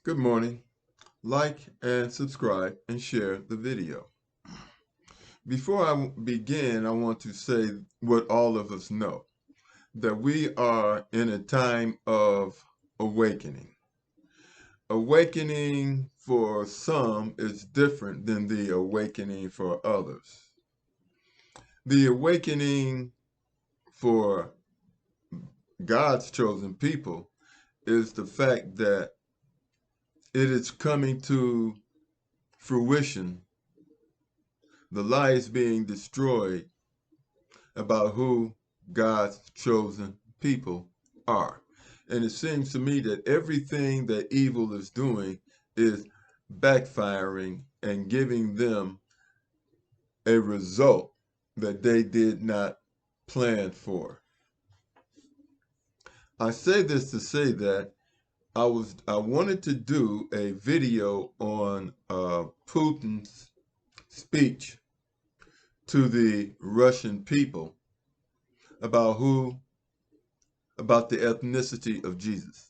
Good morning. Like and subscribe and share the video. Before I begin, I want to say what all of us know, that we are in a time of awakening. Awakening for some is different than the awakening for others. The awakening for God's chosen people is the fact that it is coming to fruition, the lies being destroyed about who God's chosen people are. And it seems to me that everything that evil is doing is backfiring and giving them a result that they did not plan for. I say this to say that I wanted to do a video on Putin's speech to the Russian people about the ethnicity of Jesus.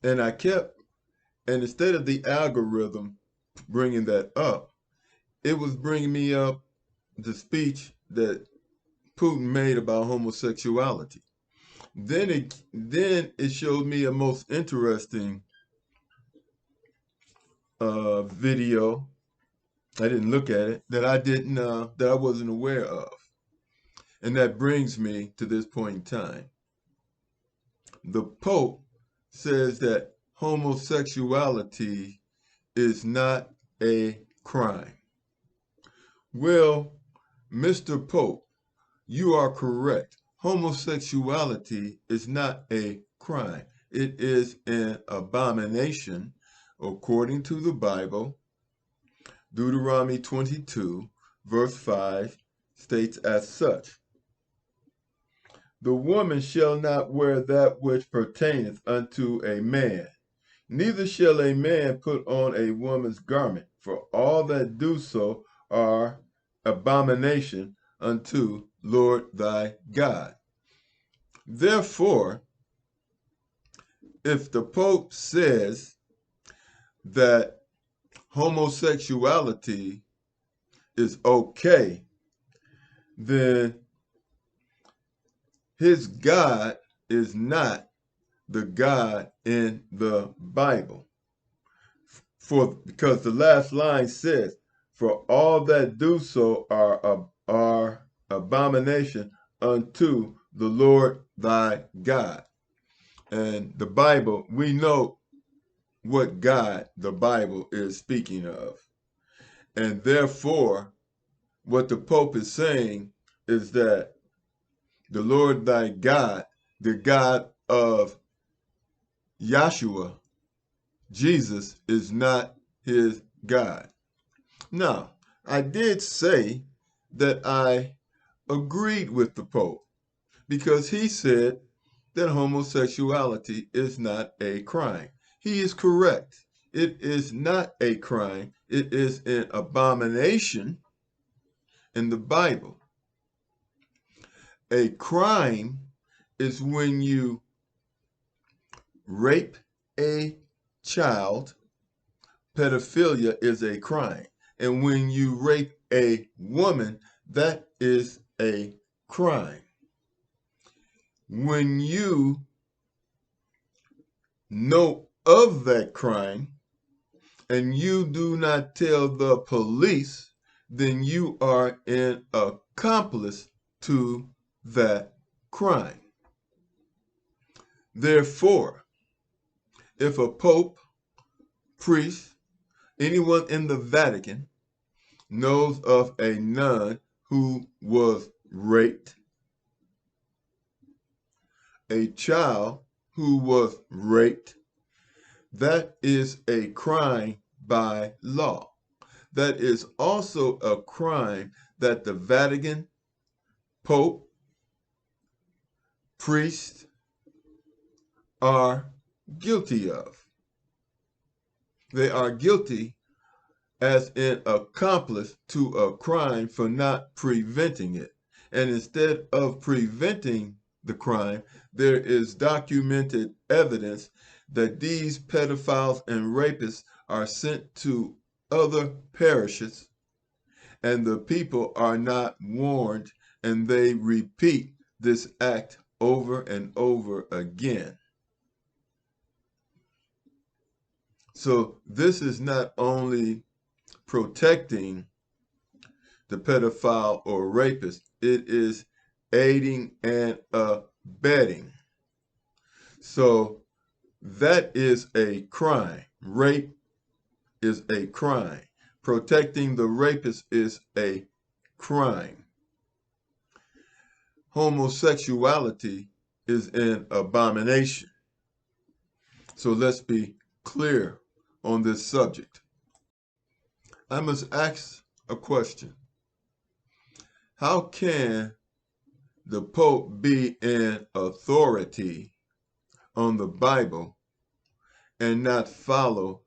And instead of the algorithm bringing that up, it was bringing me up the speech that Putin made about homosexuality. Then it showed me a most interesting video. I didn't look at it, that I wasn't aware of. And that brings me to this point in time. The Pope says that homosexuality is not a crime. Well, Mr. Pope, you are correct. Homosexuality is not a crime. It is an abomination according to the Bible. Deuteronomy 22, verse 5 states as such. The woman shall not wear that which pertaineth unto a man, neither shall a man put on a woman's garment, for all that do so are abomination unto Lord thy God. Therefore, if the Pope says that homosexuality is okay, then his God is not the God in the Bible. Because the last line says, for all that do so are abomination unto the Lord thy God. And the Bible, we know what God the Bible is speaking of. And therefore, what the Pope is saying is that the Lord thy God, the God of Yashua, Jesus, is not his God. Now, I did say that I agreed with the Pope because he said that homosexuality is not a crime. He is correct. It is not a crime. It is an abomination in the Bible. A crime is when you rape a child. Pedophilia is a crime. And when you rape a woman, that is a crime. When you know of that crime and you do not tell the police, then you are an accomplice to that crime. Therefore, if a pope, priest, anyone in the Vatican knows of a nun who was raped, a child who was raped, that is a crime by law. That is also a crime that the Vatican, Pope, priest are guilty of. They are guilty as an accomplice to a crime for not preventing it. And instead of preventing the crime, there is documented evidence that these pedophiles and rapists are sent to other parishes, and the people are not warned, and they repeat this act over and over again. So this is not only protecting the pedophile or rapist, it is aiding and abetting. So that is a crime. Rape is a crime. Protecting the rapist is a crime. Homosexuality is an abomination. So let's be clear on this subject. I must ask a question. How can the Pope be an authority on the Bible and not follow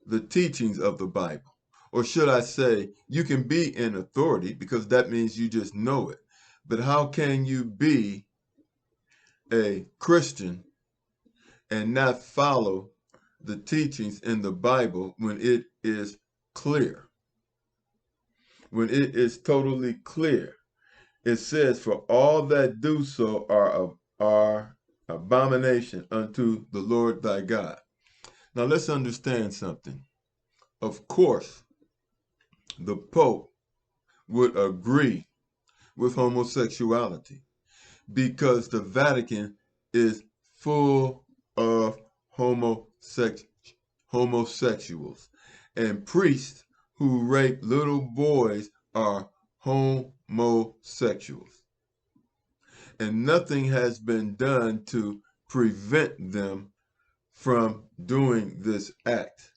the teachings of the Bible? Or should I say, you can be an authority because that means you just know it. But how can you be a Christian and not follow the teachings in the Bible when it is clear? When it is totally clear. It says, for all that do so are abomination unto the Lord thy God. Now let's understand something. Of course, the Pope would agree with homosexuality because the Vatican is full of homosexuals, and priests who rape little boys are homosexuals. And nothing has been done to prevent them from doing this act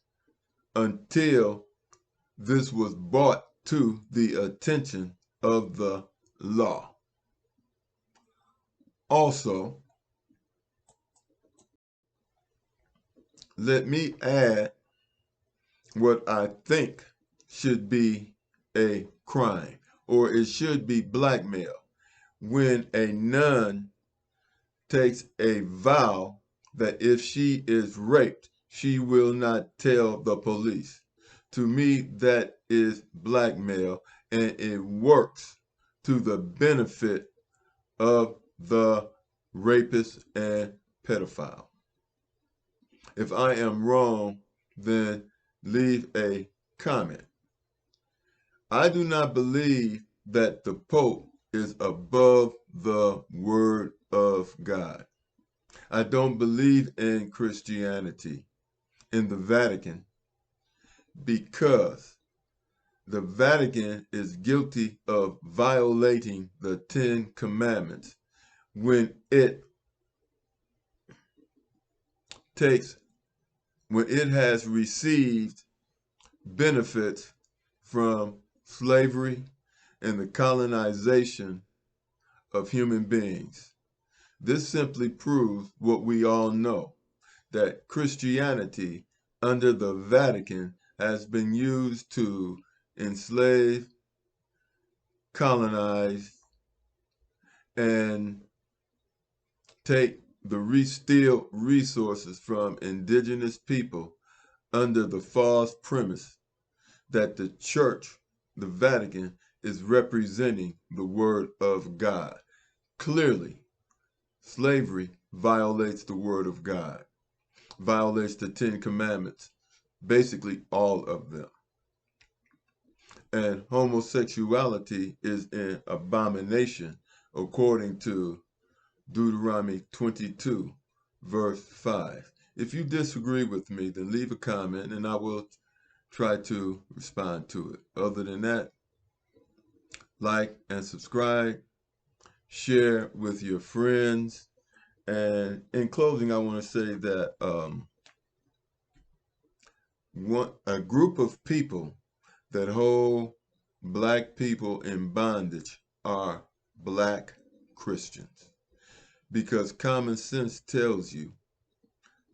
until this was brought to the attention of the law. Also, let me add what I think should be a crime, or it should be blackmail. When a nun takes a vow that if she is raped, she will not tell the police. To me, that is blackmail, and it works to the benefit of the rapist and pedophile. If I am wrong, then leave a comment. I do not believe that the Pope is above the Word of God. I don't believe in Christianity in the Vatican because the Vatican is guilty of violating the 10 Commandments when it has received benefits from slavery and the colonization of human beings. This simply proves what we all know, that Christianity under the Vatican has been used to enslave, colonize, and take the steal resources from indigenous people under the false premise that the church, the Vatican, is representing the Word of God. Clearly, slavery violates the Word of God, violates the 10 Commandments, basically all of them. And homosexuality is an abomination according to Deuteronomy 22, verse 5. If you disagree with me, then leave a comment and I will try to respond to it. Other than that, like and subscribe, share with your friends. And in closing, I want to say that a group of people that hold black people in bondage are black Christians. Because common sense tells you,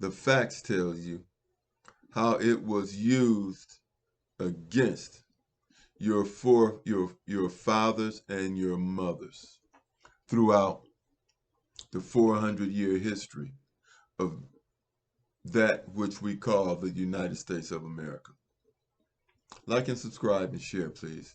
the facts tell you, how it was used against your fathers and your mothers throughout the 400-year history of that which we call the United States of America. Like and subscribe and share, please.